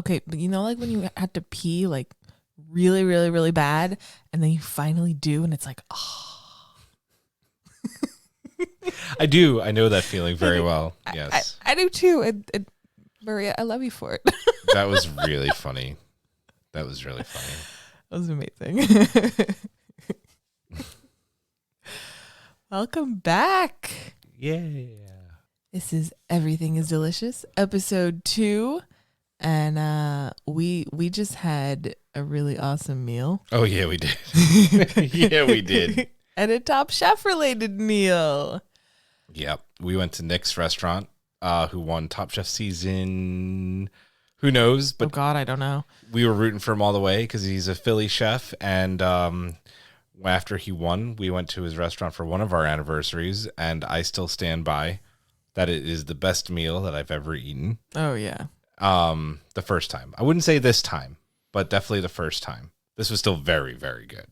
Okay, but you know, like when you had to pee like really, really, really bad, and then you finally do, and it's like, oh. I do. I know that feeling very well. Yes. I do too. And Maria, I love you for it. That was really funny. That was really funny. That was amazing. Welcome back. Yeah. This is Everything is Delicious, episode 2. And we just had a really awesome meal. Oh, yeah, we did. Yeah, we did. And a Top Chef related meal. Yep. We went to Nick's restaurant, who won Top Chef season. Who knows? But oh, God, I don't know. We were rooting for him all the way because he's a Philly chef. And after he won, we went to his restaurant for one of our anniversaries. And I still stand by that it is the best meal that I've ever eaten. Oh, yeah. The first time. I wouldn't say this time, but definitely the first time. This was still very, very good.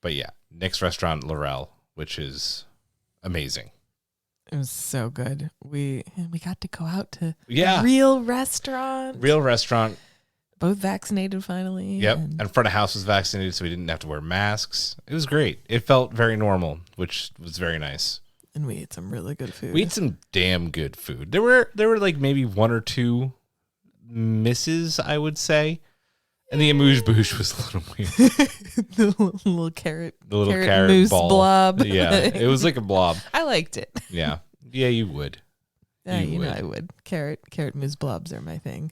But yeah, Nick's restaurant, Laurel, which is amazing. It was so good. We got to go out to a real restaurant. Real restaurant. Both vaccinated finally. Yep. And front of house was vaccinated, so we didn't have to wear masks. It was great. It felt very normal, which was very nice. And we ate some really good food. We ate some damn good food. There were like maybe one or two misses, I would say. And the amuse-bouche was a little weird. The little carrot mousse ball. Blob. Yeah, it was like a blob. I liked it. Yeah. Yeah, you would. You know I would. Carrot mousse blobs are my thing.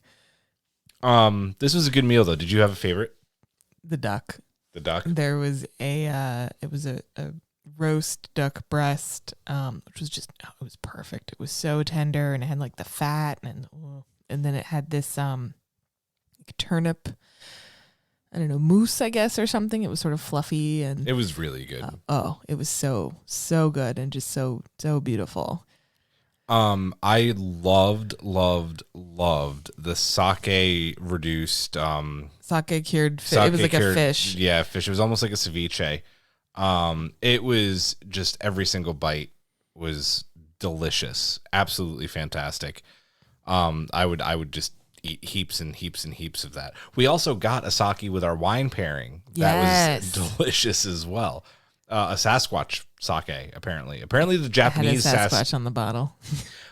This was a good meal though. Did you have a favorite? The duck. The duck? There was a roast duck breast, which was just, it was perfect. It was so tender, and it had like the fat, and then it had this turnip, I don't know, mousse, I guess, or something. It was sort of fluffy, and it was really good. It was so good, and just so beautiful. I loved the sake reduced sake cured fish. It was like a fish. Yeah, fish. It was almost like a ceviche. It was just every single bite was delicious. Absolutely fantastic. I would just eat heaps and heaps and heaps of that. We also got a sake with our wine pairing. That was delicious as well. A Sasquatch sake, apparently. Apparently the Japanese I had a Sasquatch on the bottle.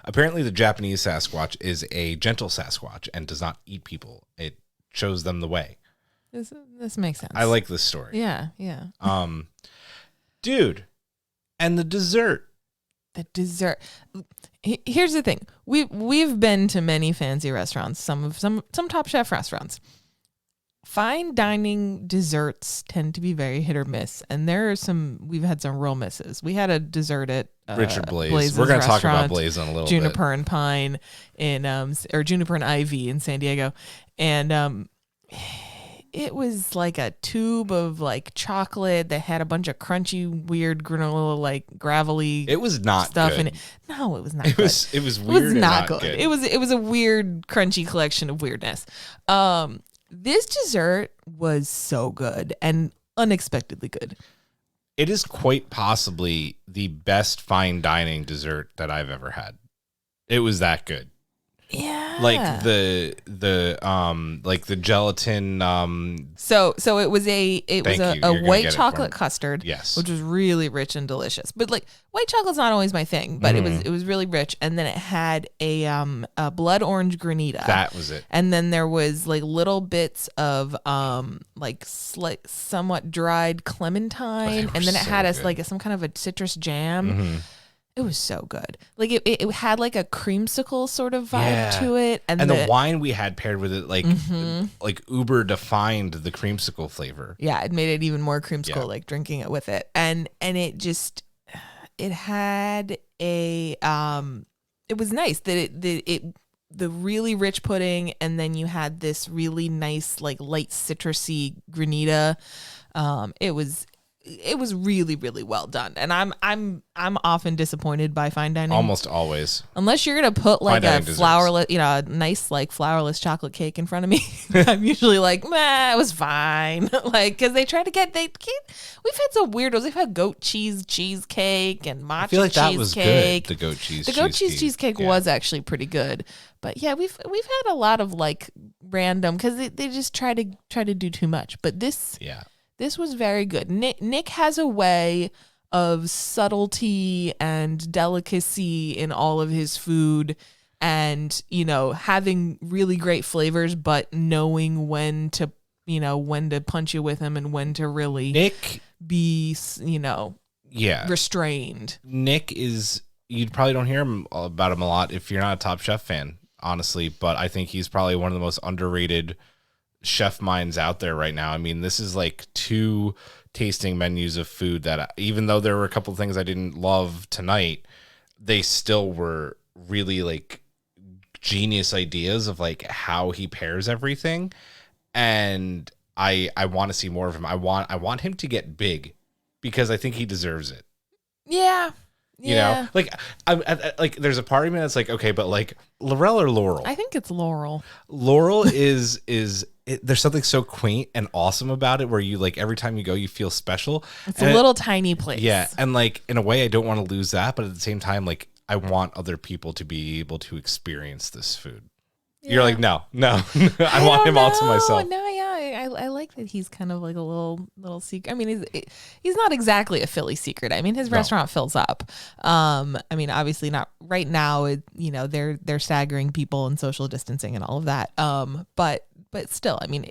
Apparently the Japanese Sasquatch is a gentle Sasquatch and does not eat people. It shows them the way. This makes sense. I like this story. Yeah. Dude, and the dessert. The dessert. Here's the thing. We've been to many fancy restaurants, some Top Chef restaurants. Fine dining desserts tend to be very hit or miss, and we've had some real misses. We had a dessert at Richard Blaze. Blaze's We're going to talk restaurant, about Blaze in a little Juniper bit. and Pine or Juniper and Ivy in San Diego, and it was like a tube of like chocolate that had a bunch of crunchy, weird granola, like gravelly. It was not stuff good. in it. No, it was not. Good. It was weird. It was not good. It was a weird, crunchy collection of weirdness. This dessert was so good and unexpectedly good. It is quite possibly the best fine dining dessert that I've ever had. It was that good. Yeah. Like the gelatin. So it was a white chocolate custard. Yes. Which was really rich and delicious. But like white chocolate's not always my thing, but it was really rich. And then it had a blood orange granita. That was it. And then there was like little bits of somewhat dried clementine, and then it had some kind of a citrus jam. Mm-hmm. It was so good. Like it had like a creamsicle sort of vibe to it, and the wine we had paired with it, like uber defined the creamsicle flavor. Yeah, it made it even more creamsicle, like drinking it with it, and it just had a it was nice that the really rich pudding, and then you had this really nice like light citrusy granita. It was really, really well done, and I'm often disappointed by fine dining. Almost always, unless you're gonna put like a flourless, a nice like flourless chocolate cake in front of me. I'm usually like, meh, it was fine. Like, because they try to we've had some weirdos. They've had goat cheesecake and matcha cheesecake. I feel like that was good. The goat cheese. The goat cheesecake was actually pretty good. But yeah, we've had a lot of like random because they just try to do too much. But this was very good. Nick has a way of subtlety and delicacy in all of his food, and having really great flavors, but knowing when to punch you with him and when to really be restrained. Nick is, you probably don't hear about him a lot if you're not a Top Chef fan, honestly, but I think he's probably one of the most underrated chef minds out there right now. I mean, this is like 2 tasting menus of food that, even though there were a couple of things I didn't love tonight, they still were really like genius ideas of like how he pairs everything. And I want to see more of him. I want him to get big because I think he deserves it. Yeah. Like I like there's a part of me that's like, okay, but like Laurel or Laurel? I think it's Laurel. Laurel is there's something so quaint and awesome about it where you like every time you go you feel special. It's a little tiny place. Yeah, and like in a way I don't want to lose that, but at the same time like I want other people to be able to experience this food. Yeah. You're like, no. I want him all to myself. No, yeah. I like that he's kind of like a little secret. I mean, he's not exactly a Philly secret. I mean, his restaurant fills up. I mean, obviously not right now. They're staggering people and social distancing and all of that. But still, I mean,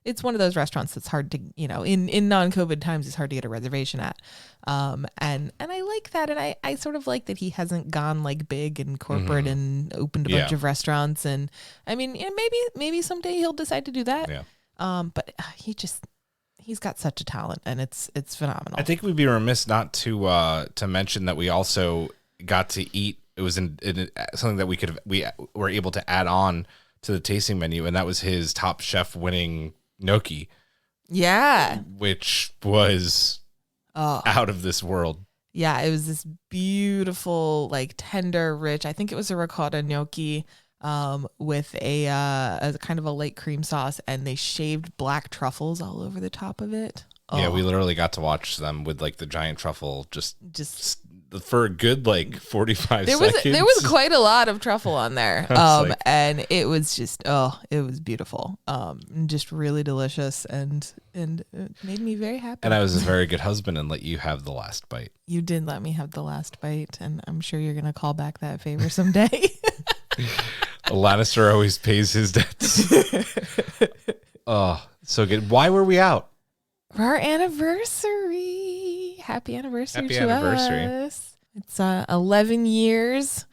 it's one of those restaurants that's hard to, in non-COVID times, it's hard to get a reservation at. And I like that. And I sort of like that he hasn't gone like big and corporate and opened a bunch of restaurants. And I mean, maybe someday he'll decide to do that. Yeah. But he's got such a talent and it's phenomenal. I think we'd be remiss not to mention that we also got to eat. It was in something that we were able to add on to the tasting menu, and that was his Top Chef winning gnocchi. Yeah. Which was out of this world. Yeah, it was this beautiful, like tender, rich, I think it was a ricotta gnocchi with a kind of a light cream sauce, and they shaved black truffles all over the top of it. Yeah, we literally got to watch them with like the giant truffle just for a good like 45 seconds. There was quite a lot of truffle on there. And it was just it was beautiful. Just really delicious and it made me very happy. And I was a very good husband and let you have the last bite. You did let me have the last bite, and I'm sure you're gonna call back that favor someday. A Lannister always pays his debts. Oh, so good. Why were we out? For our anniversary. Happy anniversary to us. It's 11 years.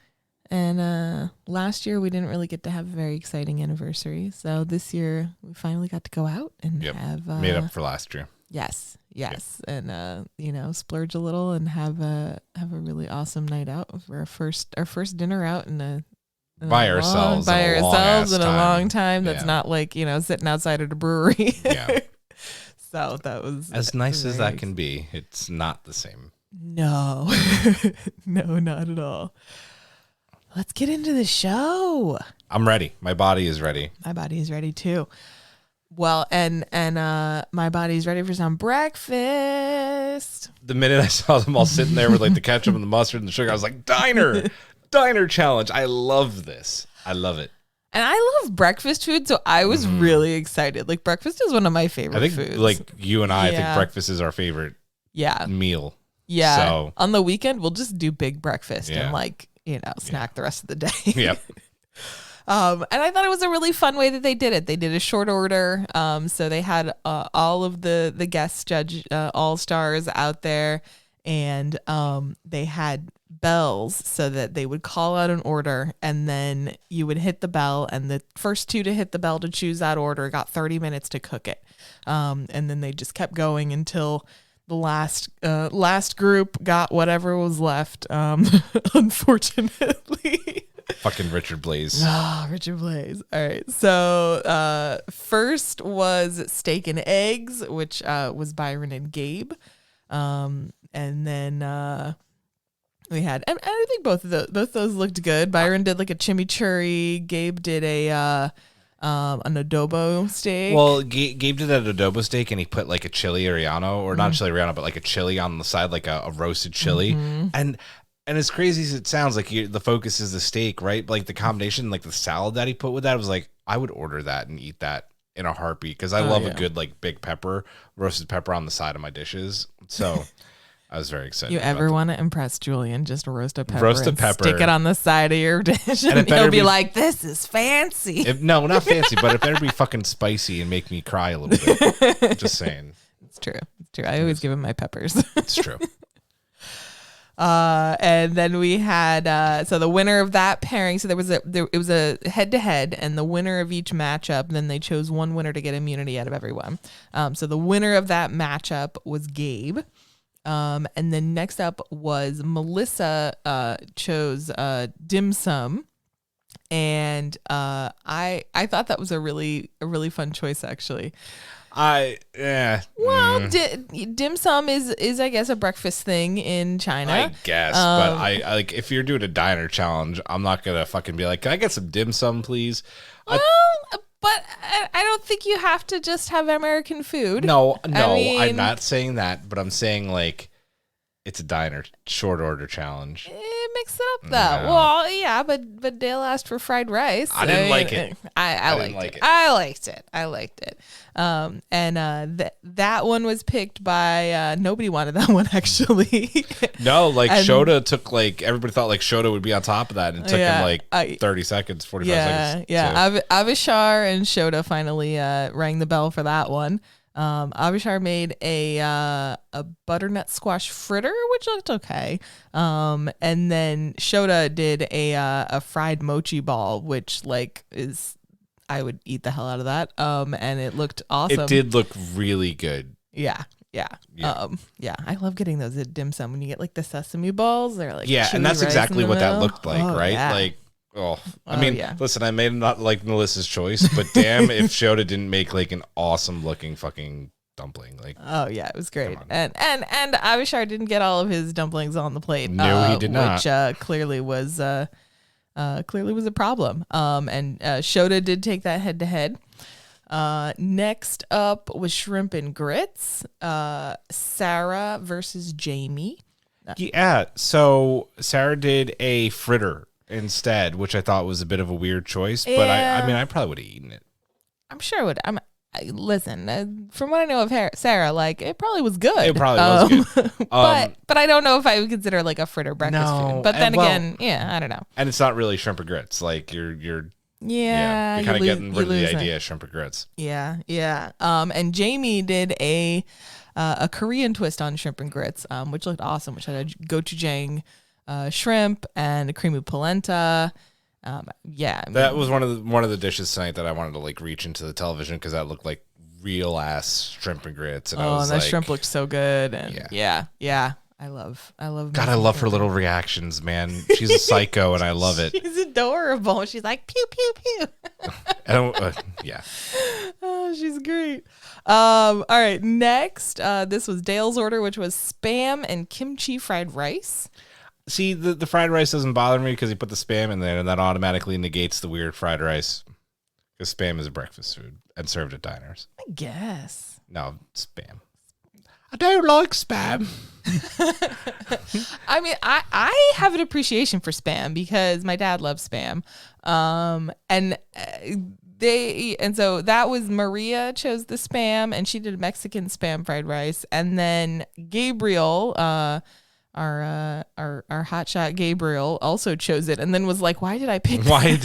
And last year we didn't really get to have a very exciting anniversary. So this year we finally got to go out and have made up for last year. Yes. Yep. And splurge a little and have a really awesome night out for our first dinner out by ourselves in a long time. That's not like, sitting outside at a brewery. Yeah. So that was as nice as that can be. It's not the same. No, no, not at all. Let's get into the show. I'm ready. My body is ready. My body is ready too. Well, and my body's ready for some breakfast. The minute I saw them all sitting there with like the ketchup and the mustard and the sugar, I was like, diner challenge. I love this. I love it. And I love breakfast food, so I was really excited. Like, breakfast is one of my favorite foods. Like you and I think breakfast is our favorite meal. Yeah. So on the weekend, we'll just do big breakfast and snack the rest of the day. Yep. And I thought it was a really fun way that they did it. They did a short order. So they had all of the guest judge all-stars out there, and they had bells so that they would call out an order, and then you would hit the bell, and the first 2 to hit the bell to choose that order got 30 minutes to cook it. And then they just kept going until the last group got whatever was left. Unfortunately. Fucking Richard Blaze. Richard Blaze. All right. So first was steak and eggs, which was Byron and Gabe. And then we had, and I think both those looked good. Byron did like a chimichurri. Gabe did an adobo steak. Well, Gabe did an adobo steak, and he put like a chili Ariano, or not chili Ariano, but like a chili on the side, like a roasted chili. And as crazy as it sounds, like the focus is the steak, right? Like the combination, like the salad that he put with that, was like, I would order that and eat that in a heartbeat because I love a good like big roasted pepper on the side of my dishes. So I was very excited. You ever want to impress Julian? Just roast a pepper. Pepper. Stick it on the side of your dish, and he'll be like, "This is fancy." No, not fancy, but it better be fucking spicy and make me cry a little bit. Just saying. It's true. It's true. I always give him my peppers. It's true. And then we had so the winner of that pairing. So it was a head to head, and the winner of each matchup. Then they chose one winner to get immunity out of everyone. So the winner of that matchup was Gabe. And then next up was Melissa. Chose dim sum, and I thought that was a really fun choice actually. Well, dim sum is I guess a breakfast thing in China. I guess, but I like if you're doing a diner challenge, I'm not gonna fucking be like, can I get some dim sum, please? Well, but I don't think you have to just have American food. No, I mean, I'm not saying that, but I'm saying like it's a diner short order challenge. Mix it up though. No. Well, yeah, but Dale asked for fried rice. I didn't like it. I liked it. I liked it. And that one was picked by nobody wanted that one actually. No, like Shota took like everybody thought like Shota would be on top of that, and it took him like 30 seconds, 45 seconds. Yeah. So. Avishar and Shota finally rang the bell for that one. Avishar made a butternut squash fritter, which looked okay. And then Shota did a fried mochi ball, which like I would eat the hell out of that. And it looked awesome. It did look really good. Yeah. I love getting those at dim sum when you get like the sesame balls. They're like and that's exactly what that looked like, right? Yeah. Like. Oh, I mean, listen, I may not like Melissa's choice, but damn if Shota didn't make like an awesome looking fucking dumpling. Like, oh yeah, it was great. And Avishar didn't get all of his dumplings on the plate. No, he did not. Which clearly was a problem. And Shota did take that head to head. Next up was shrimp and grits. Sarah versus Jamie. Yeah, so Sarah did a fritter instead, which I thought was a bit of a weird choice, but I mean, I probably would have eaten it. I'm sure I would. Listen, from what I know of Sarah, like it probably was good. It probably was good. But I don't know if I would consider like a fritter breakfast food. But then again, I don't know. And it's not really shrimp and grits. Like you're kind of getting rid of the idea of shrimp and grits. Yeah. And Jamie did a Korean twist on shrimp and grits, which looked awesome, which had a gochujang shrimp and a cream of polenta. That was one of the dishes tonight that I wanted to like reach into the television because that looked like real ass shrimp and grits. And and that shrimp looked so good. And yeah. I love. God, I love her little reactions, man. She's a psycho, and I love it. She's adorable. She's like pew pew pew. Yeah. Oh, she's great. All right, next, this was Dale's order, which was Spam and kimchi fried rice. See, the fried rice doesn't bother me because he put the Spam in there, and that automatically negates the weird fried rice. Because Spam is a breakfast food and served at diners. I guess. No, Spam. I don't like Spam. I mean, I have an appreciation for Spam because my dad loves Spam. And so that was Maria chose the Spam, and she did a Mexican Spam fried rice. And then Gabriel, our hotshot Gabriel also chose it, and then was like, "Why did I pick? Why?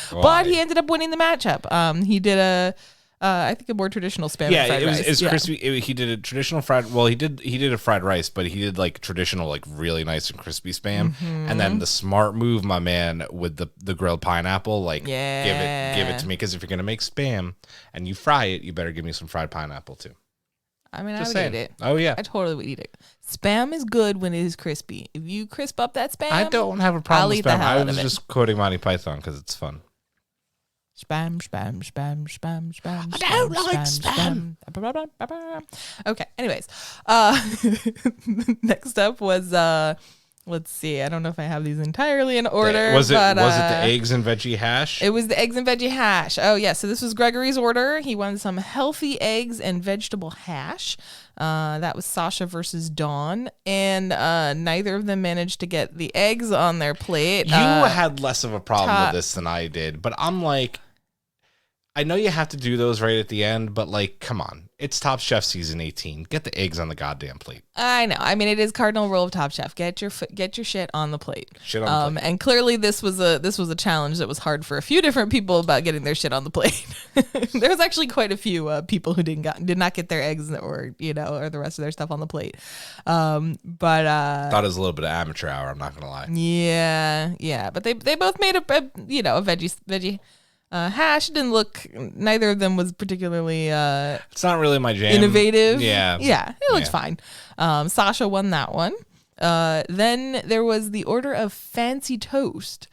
But he ended up winning the matchup. He did I think a more traditional Spam fried rice. It's crispy. He did a traditional fried. Well, he did a fried rice, but he did like traditional, like really nice and crispy Spam. Mm-hmm. And then the smart move, my man, with the grilled pineapple, like give it to me, because if you're gonna make Spam and you fry it, you better give me some fried pineapple too. I mean, I would eat it. Oh, yeah. I totally would eat it. Spam is good when it is crispy. If you crisp up that Spam, I don't have a problem with Spam. I was just just quoting Monty Python because it's fun. Spam. I don't like Spam. Okay, anyways. Next up was... let's see. I don't know if I have these entirely in order. Was it the eggs and veggie hash? It was the eggs and veggie hash. Oh, yeah. So this was Gregory's order. He wanted some healthy eggs and vegetable hash. That was Sasha versus Dawn. And neither of them managed to get the eggs on their plate. You had less of a problem with this than I did. But I'm like, I know you have to do those right at the end, but like, come on. It's Top Chef season 18. Get the eggs on the goddamn plate. I know. I mean, it is cardinal rule of Top Chef. Get your shit on the plate. Shit on the plate. And clearly this was a challenge that was hard for a few different people about getting their shit on the plate. There was actually quite a few people who did not get their eggs or or the rest of their stuff on the plate. Thought it was a little bit of amateur hour. I'm not gonna lie. Yeah. But they both made a veggie. Hash didn't look. Neither of them was particularly. It's not really my jam. Innovative. Yeah. It looked fine. Sasha won that one. Then there was the order of fancy toast,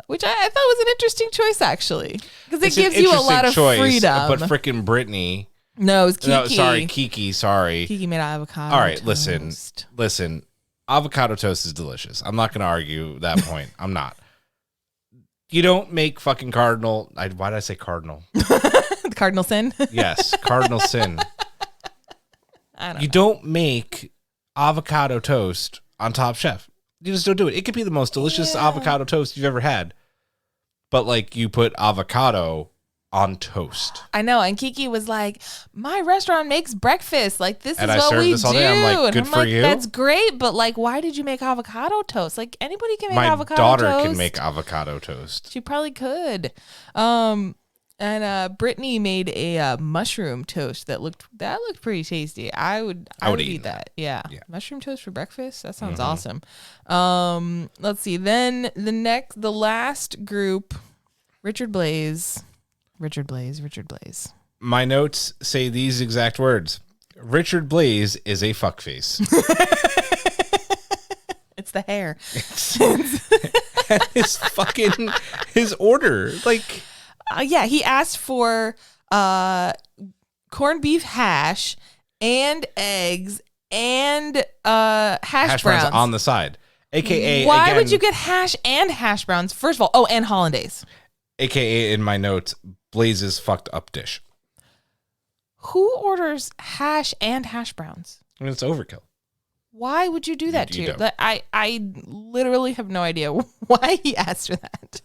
which I thought was an interesting choice actually, because it gives you a lot of freedom. But frickin' Brittany. No, it was Kiki. No, sorry, Kiki. Sorry. Kiki made avocado. All right, toast. listen. Avocado toast is delicious. I'm not gonna argue that point. I'm not. You don't make fucking cardinal. Why did I say cardinal? The cardinal sin? Yes, cardinal sin. You don't make avocado toast on Top Chef. You just don't do it. It could be the most delicious avocado toast you've ever had. But like you put avocado on toast. I know. And Kiki was like, my restaurant makes breakfast. Like, this is what we do. I'm like, good for you. That's great. But like, why did you make avocado toast? Like, anybody can make avocado toast. My daughter can make avocado toast. She probably could. And Brittany made a mushroom toast that looked pretty tasty. I would eat that. Yeah. Mushroom toast for breakfast. That sounds awesome. Let's see. Then the last group, Richard Blaze. My notes say these exact words. Richard Blaze is a fuckface. It's the hair. His order. Like, he asked for corned beef hash and eggs and hash browns on the side. AKA, why would you get hash and hash browns? First of all, and hollandaise. AKA in my notes, Blaze's fucked up dish. Who orders hash and hash browns? I mean, it's overkill. Why would you do that to you? I literally have no idea why he asked for that.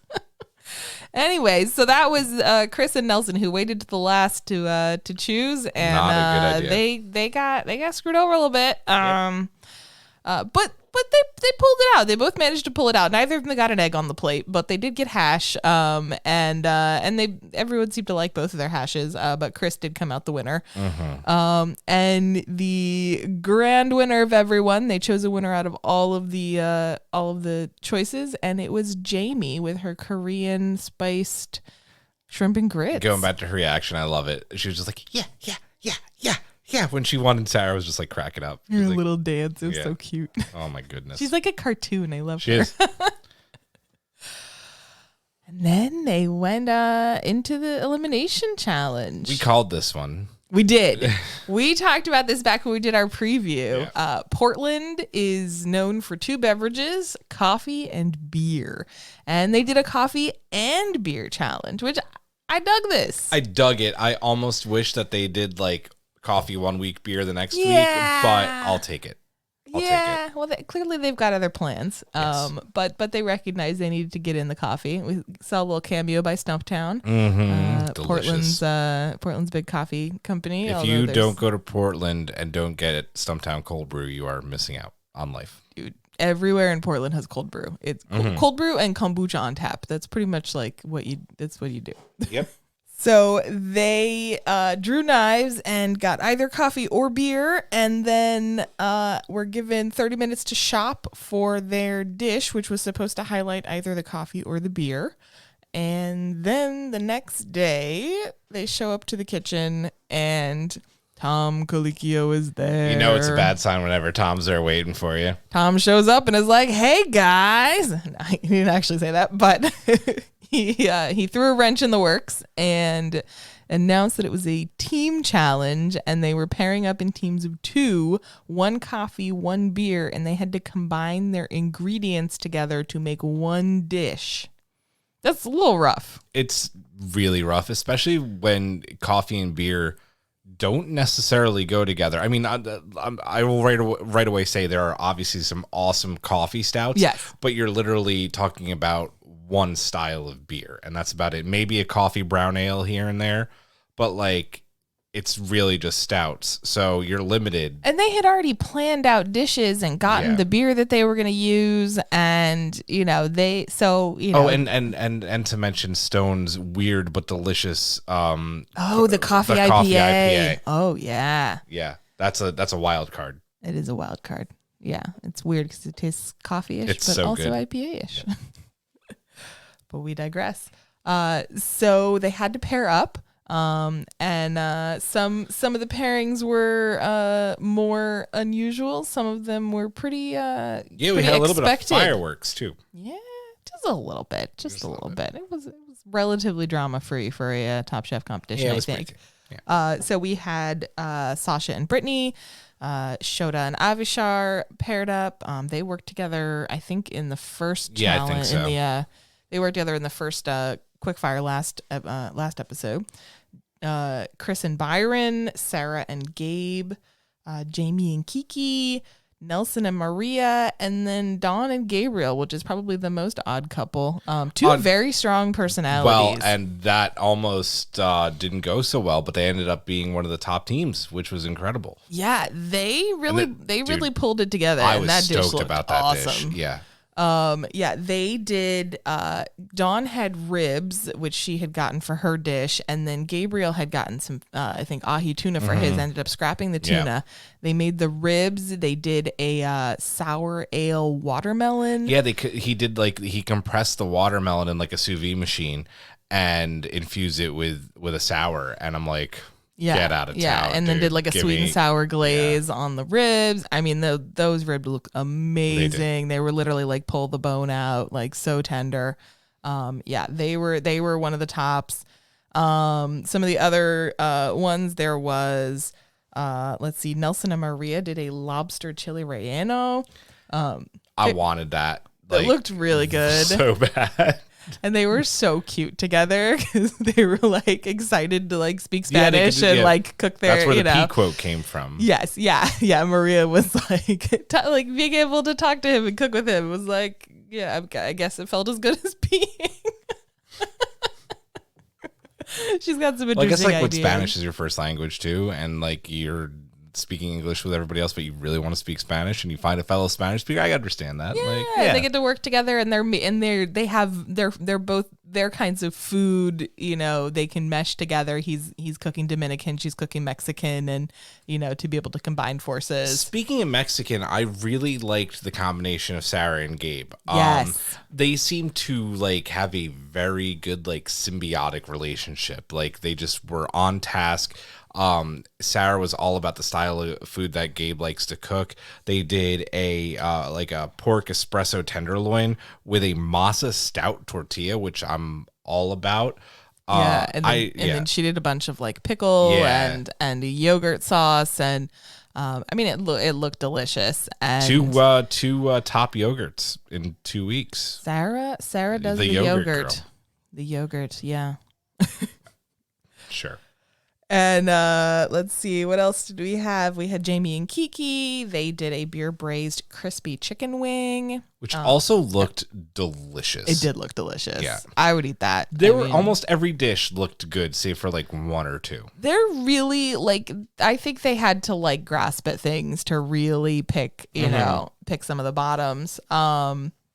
Anyways, so that was Chris and Nelson who waited to the last to choose, and not a good idea. they got screwed over a little bit. But they pulled it out. They both managed to pull it out. Neither of them got an egg on the plate, but they did get hash. And everyone seemed to like both of their hashes. But Chris did come out the winner. And the grand winner of everyone, they chose a winner out of all of the choices, and it was Jamie with her Korean spiced shrimp and grits. Going back to her reaction, I love it. She was just like, yeah. When she wanted Sarah, was just like cracking up. Her like, little dance. It was so cute. Oh my goodness. She's like a cartoon. I love her. She is. And then they went into the elimination challenge. We called this one. We did. We talked about this back when we did our preview. Yeah. Portland is known for two beverages, coffee and beer. And they did a coffee and beer challenge, which I dug this. I dug it. I almost wish that they did like coffee 1 week, beer the next week, but I'll take it. I'll take it. Well, clearly they've got other plans. Yes. But they recognize they needed to get in the coffee. We saw a little cameo by Stumptown, Portland's big coffee company. If you don't go to Portland and don't get it Stumptown cold brew, you are missing out on life. Dude, everywhere in Portland has cold brew. It's cold brew and kombucha on tap. That's pretty much like what you do. Yep. So they drew knives and got either coffee or beer, and then were given 30 minutes to shop for their dish, which was supposed to highlight either the coffee or the beer. And then the next day, they show up to the kitchen, and Tom Colicchio is there. You know it's a bad sign whenever Tom's there waiting for you. Tom shows up and is like, "Hey, guys." No, he didn't actually say that, but... He threw a wrench in the works and announced that it was a team challenge, and they were pairing up in teams of 2, 1 coffee, 1 beer, and they had to combine their ingredients together to make one dish. That's a little rough. It's really rough, especially when coffee and beer don't necessarily go together. I mean, I will right away say there are obviously some awesome coffee stouts. Yes. But you're literally talking about one style of beer, and that's about it. Maybe a coffee brown ale here and there, but like it's really just stouts. So you're limited. And they had already planned out dishes and gotten the beer that they were going to use, and and to mention Stone's weird but delicious the coffee IPA. Oh yeah. Yeah. That's a wild card. It is a wild card. Yeah, it's weird because it tastes coffee-ish, but also IPA-ish. Yeah. But we digress. So they had to pair up, and some of the pairings were more unusual. Some of them were pretty we had a little bit of fireworks too. Yeah, just a little bit, just a little bit. It was relatively drama-free for a Top Chef competition, I think. Yeah. So we had Sasha and Brittany, Shota and Avishar paired up. They worked together, I think, in the first challenge. I think so. They worked together in the first quickfire last episode. Chris and Byron, Sarah and Gabe, Jamie and Kiki, Nelson and Maria, and then Dawn and Gabriel, which is probably the most odd couple. Two very strong personalities. Well, and that almost didn't go so well, but they ended up being one of the top teams, which was incredible. Yeah, they really pulled it together. I was that stoked dish looked about that awesome. dish. Yeah. They did, Dawn had ribs, which she had gotten for her dish. And then Gabriel had gotten some, I think ahi tuna for his, ended up scrapping the tuna. Yeah. They made the ribs. They did a, sour ale watermelon. Yeah. He compressed the watermelon in like a sous vide machine and infused it with a sour. And I'm like, get out of town. Yeah, and then did like a sweet and sour glaze on the ribs. I mean, those ribs look amazing. They were literally like pull the bone out, like so tender. They were one of the tops. Some of the other ones there was, let's see, Nelson and Maria did a lobster chili relleno. I wanted that. It looked really good. So bad. And they were so cute together because they were like excited to like speak Spanish and like cook their. That's where the P quote came from. Yes, yeah. Maria was like, like being able to talk to him and cook with him was like, yeah, I guess it felt as good as peeing. She's got some interesting I guess like ideas. when Spanish is your first language too, and like you're speaking English with everybody else, but you really want to speak Spanish, and you find a fellow Spanish speaker. I understand that. Yeah, they get to work together, and they're both their kinds of food. They can mesh together. He's cooking Dominican, she's cooking Mexican, and to be able to combine forces. Speaking of Mexican, I really liked the combination of Sarah and Gabe. Yes, they seem to like have a very good like symbiotic relationship. Like they just were on task. Sarah was all about the style of food that Gabe likes to cook. They did a pork espresso tenderloin with a masa stout tortilla, which I'm all about. And then she did a bunch of like pickle and a yogurt sauce, and it looked delicious. And two top yogurts in 2 weeks. Sarah does the yogurt. Girl. The yogurt, yeah. Sure. And let's see, what else did we have? We had Jamie and Kiki. They did a beer braised crispy chicken wing, which also looked delicious. It did look delicious. Yeah, I would eat that. Almost every dish looked good, save for like one or two. They're really like, I think they had to like grasp at things to really pick, pick some of the bottoms.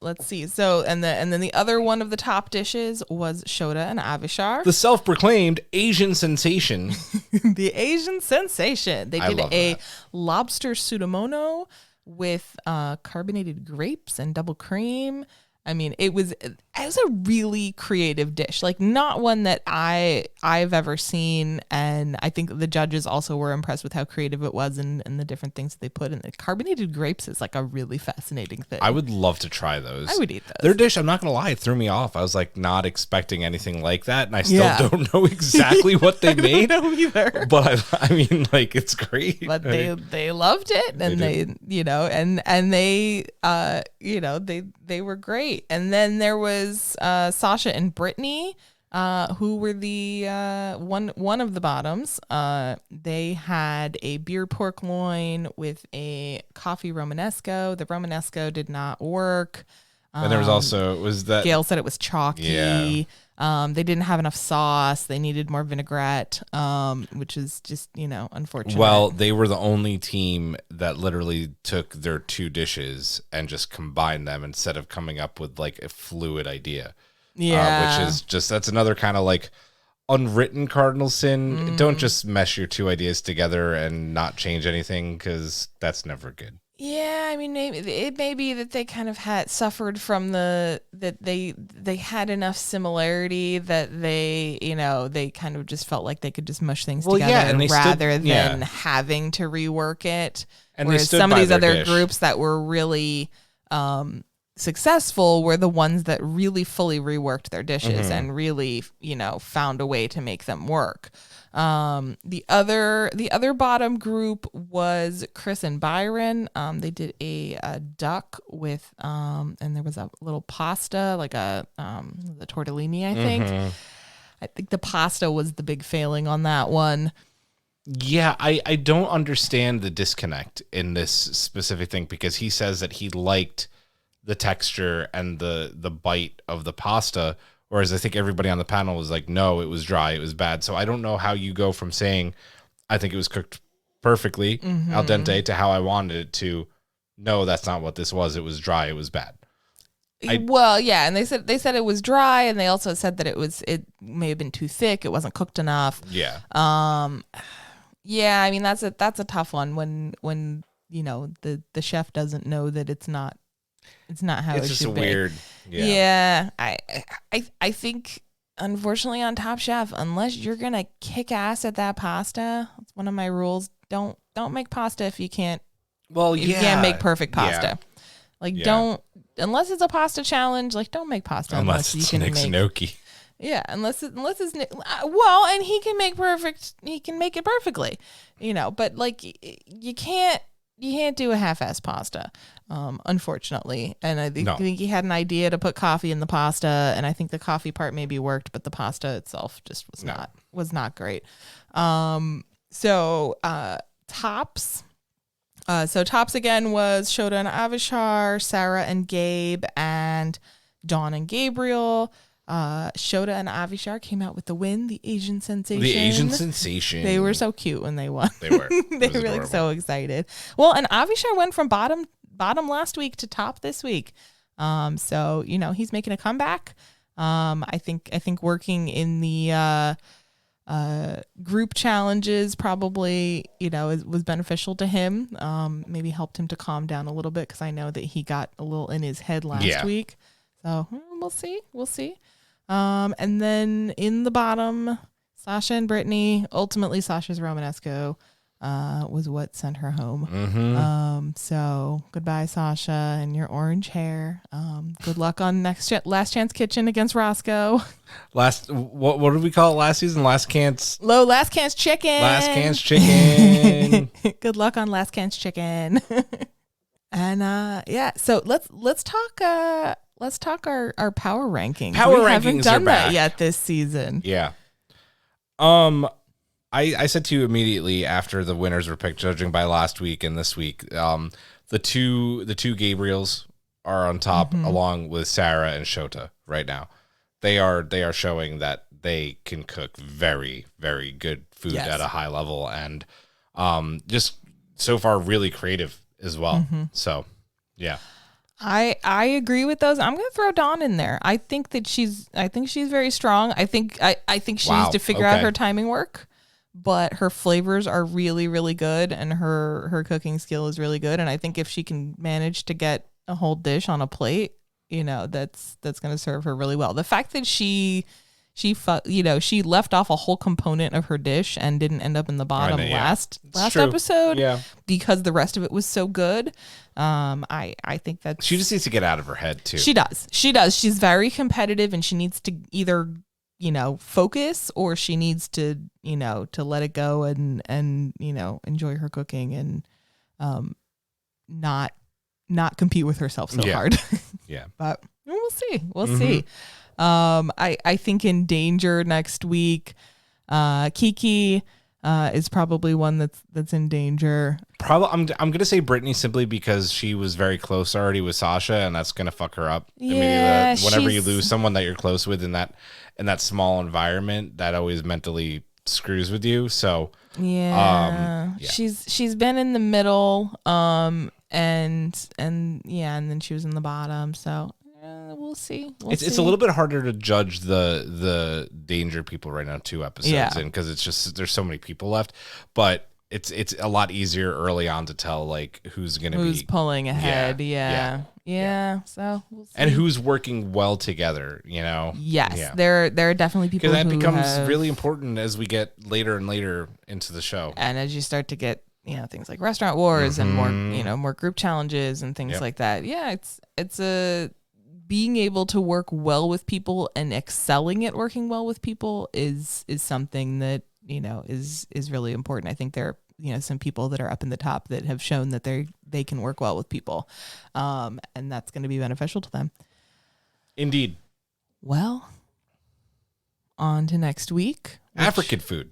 Let's see. So, and then the other one of the top dishes was Shota and Avishar. The self-proclaimed Asian sensation. The Asian sensation. They did a lobster sudamono with carbonated grapes and double cream. I mean, it was a really creative dish, like not one that I've ever seen. And I think the judges also were impressed with how creative it was and the different things that they put in it. Carbonated grapes is like a really fascinating thing. I would love to try those. I would eat those. Their dish, I'm not going to lie, it threw me off. I was like not expecting anything like that. And I still don't know exactly what they made. I don't know either. But I mean, like, it's great. But they loved it. And they were great. And then there was Sasha and Brittany, who were the one of the bottoms. They had a beer pork loin with a coffee Romanesco. The Romanesco did not work. And there was also, was that Gail said it was chalky. Yeah. They didn't have enough sauce. They needed more vinaigrette, which is just, unfortunate. Well, they were the only team that literally took their 2 dishes and just combined them instead of coming up with like a fluid idea. Yeah. Which is just, that's another kind of like unwritten cardinal sin. Don't just mesh your 2 ideas together and not change anything, because that's never good. Yeah, I mean, maybe it may be that they kind of had suffered from that they had enough similarity that they kind of just felt like they could just mush things together and rather than having to rework it. And whereas some of these other groups that were really successful were the ones that really fully reworked their dishes and really, found a way to make them work. The other bottom group was Chris and Byron. They did a duck with and there was a little pasta, like the tortellini, I think. I think the pasta was the big failing on that one. Yeah, I don't understand the disconnect in this specific thing, because he says that he liked the texture and the bite of the pasta, whereas I think everybody on the panel was like, no, it was dry, it was bad. So I don't know how you go from saying, I think it was cooked perfectly, al dente, to how I wanted it, to, no, that's not what this was. It was dry, it was bad. Well, yeah, and they said it was dry, and they also said that it may have been too thick, it wasn't cooked enough. Yeah. Yeah, I mean that's a tough one when the chef doesn't know that it's not how it's it just should a be. weird. Yeah. I think, unfortunately, on Top Chef, unless you're gonna kick ass at that pasta, it's one of my rules. Don't make pasta if you can't. Well, you can't make perfect pasta. Don't, unless it's a pasta challenge. Like, don't make pasta unless you can make Gnocchi. Yeah, unless it's well, and he can make it perfectly, But like, you can't do a half-ass pasta, unfortunately. And I think he had an idea to put coffee in the pasta, and I think the coffee part maybe worked, but the pasta itself just was not great. So tops. So tops again was Shota and Avishar, Sarah and Gabe, and Dawn and Gabriel. Shota and Avishar came out with the win, the Asian sensation. They were so cute when they won. They were. They were like so excited. Well, and Avishar went from bottom last week to top this week. So he's making a comeback. I think working in the group challenges probably was beneficial to him. Maybe helped him to calm down a little bit, because I know that he got a little in his head last week. So we'll see. And then in the bottom, Sasha and Brittany. Ultimately, Sasha's Romanesco was what sent her home. So goodbye, Sasha, and your orange hair. Good luck on Last Chance Kitchen against Roscoe. What did we call it last season? Last Chance Chicken. Last Chance Chicken. Good luck on Last Chance Chicken. And so let's talk our power rankings. We haven't done that yet this season. Yeah. I said to you immediately after the winners were picked, judging by last week and this week, the two Gabriels are on top, along with Sarah and Shota right now. They are showing that they can cook very, very good food at a high level, and just so far really creative as well. So yeah. I agree with those. I'm going to throw Dawn in there. I think she's very strong. I think she needs to figure out her timing work, but her flavors are really, really good, and her cooking skill is really good. And I think if she can manage to get a whole dish on a plate, that's going to serve her really well. The fact that she left off a whole component of her dish and didn't end up in the bottom last episode because the rest of it was so good. I think that she just needs to get out of her head too. She does. She's very competitive, and she needs to either, focus, or she needs to, to let it go and enjoy her cooking and not compete with herself so hard. Yeah. But we'll see. See. I think in danger next week, Kiki, is probably one that's in danger. Probably, I'm gonna say Brittany simply because she was very close already with Sasha, and that's gonna fuck her up. Yeah, whenever you lose someone that you're close with in that small environment, that always mentally screws with you. So yeah. She's been in the middle, and then she was in the bottom. So we'll see. It's a little bit harder to judge the danger people right now 2 episodes in, because it's just there's so many people left, but it's a lot easier early on to tell like who's pulling ahead. Yeah. So we'll see. And who's working well together, Yes. Yeah. There are definitely people because that becomes really important as we get later and later into the show, and as you start to get things like restaurant wars and more more group challenges and things like that. Yeah, it's a being able to work well with people and excelling at working well with people is something that is really important. I think there are some people that are up in the top that have shown that they can work well with people, and that's going to be beneficial to them. Indeed. Well, on to next week. African food.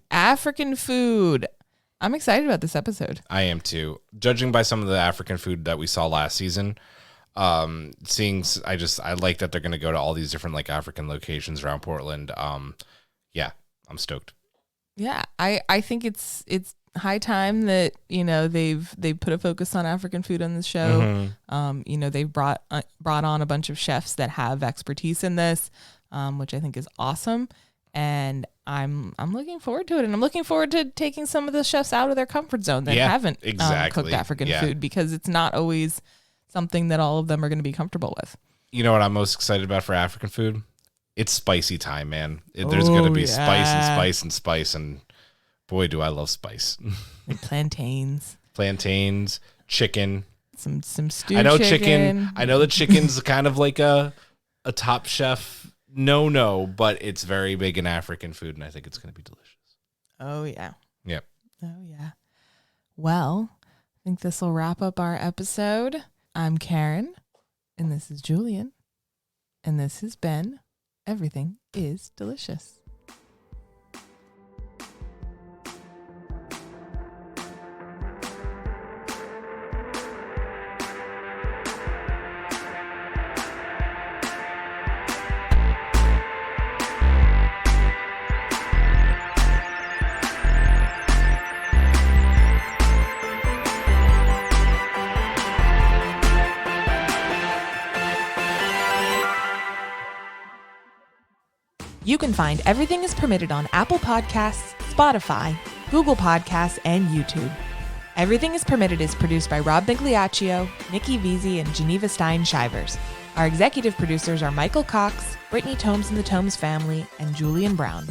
I'm excited about this episode. I am too. Judging by some of the African food that we saw last season, I like that they're going to go to all these different like African locations around Portland. I'm stoked. Yeah, I think it's high time that they've put a focus on African food on the show. They've brought on a bunch of chefs that have expertise in this, which I think is awesome, and I'm looking forward to it, and I'm looking forward to taking some of the chefs out of their comfort zone that haven't cooked African food, because it's not always something that all of them are going to be comfortable with. You know what I'm most excited about for African food? It's spicy time, man. There's going to be spice and spice and spice, and boy, do I love spice. And plantains, chicken, some stewed chicken. I know the chicken's kind of like a top chef no, but it's very big in African food, and I think it's going to be delicious. Oh yeah. Yep. Oh yeah. Well, I think this will wrap up our episode. I'm Karen, and this is Julian, and this has been Everything is Delicious. You can find Everything is Permitted on Apple Podcasts, Spotify, Google Podcasts, and YouTube. Everything is Permitted is produced by Rob Migliaccio, Nikki Veazey, and Geneva Stein-Shivers. Our executive producers are Michael Cox, Brittany Tomes and the Tomes family, and Julian Brown.